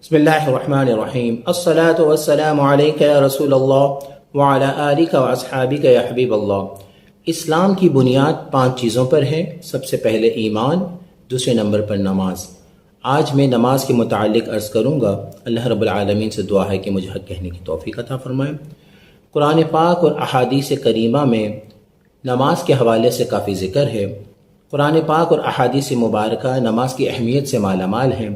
بسم اللہ الرحمن الرحیم الصلاة والسلام علیک یا رسول اللہ وعلی آلک واصحابک یا حبیب اللہ۔ اسلام کی بنیاد 5 چیزوں پر ہے۔ سب سے پہلے ایمان، دوسرے نمبر پر نماز۔ آج میں نماز کے متعلق عرض کروں گا۔ اللہ رب العالمین سے دعا ہے کہ مجھے حق کہنے کی توفیق عطا فرمائے۔ قرآن پاک اور احادیث کریمہ میں نماز کے حوالے سے کافی ذکر ہے۔ قرآن پاک اور احادیث مبارکہ نماز کی اہمیت سے مالا مال ہیں۔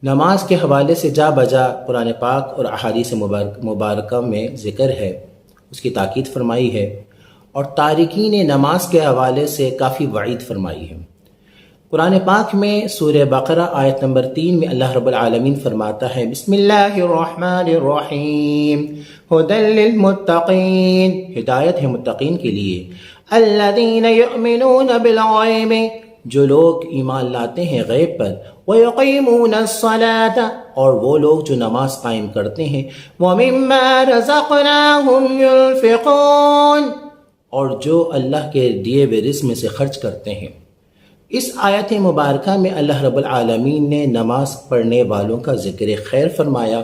نماز کے حوالے سے جا بجا قرآن پاک اور احادیث مبارکہ میں ذکر ہے، اس کی تاکید فرمائی ہے، اور تارکین نماز کے حوالے سے کافی وعید فرمائی ہے۔ قرآن پاک میں سورہ بقرہ آیت نمبر 3 میں اللہ رب العالمین فرماتا ہے بسم اللہ الرحمن الرحیم ھدی للمتقین، ہدایت ہے متقین کے لیے، الذین یؤمنون بالغیب، جو لوگ ایمان لاتے ہیں غیب پر، وَيُقِيمُونَ الصَّلَاةَ، اور وہ لوگ جو نماز قائم کرتے ہیں، وَمِمَّا رَزَقْنَاهُمْ يُنْفِقُونَ، اور جو اللہ کے دیے ہوئے رزق میں سے خرچ کرتے ہیں۔ اس آیت مبارکہ میں اللہ رب العالمین نے نماز پڑھنے والوں کا ذکر خیر فرمایا،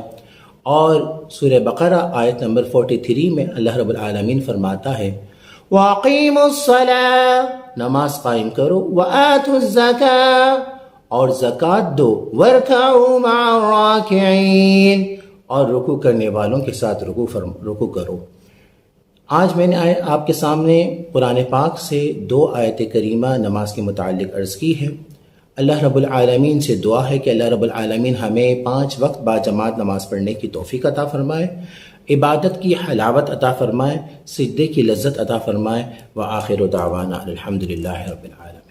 اور سورہ بقرہ آیت نمبر 43 میں اللہ رب العالمین فرماتا ہے وَأَقِيمُوا الصَّلَاةَ، نماز قائم کرو، وَآتُوا الزَّكَاةَ، اور زکوٰۃ دو، وَارْكَعُوا مَعَ الرَّاكِعِينَ، اور رکوع کرنے والوں کے ساتھ رکوع کرو۔ آج میں نے آپ کے سامنے قرآن پاک سے 2 آیت کریمہ نماز کے متعلق عرض کی ہے۔ اللہ رب العالمین سے دعا ہے کہ اللہ رب العالمین ہمیں 5 وقت باجماعت نماز پڑھنے کی توفیق عطا فرمائے، عبادت کی حلاوت عطا فرمائے، سجدے کی لذت عطا فرمائے، وآخر دعوانا الحمدللہ رب العالمین۔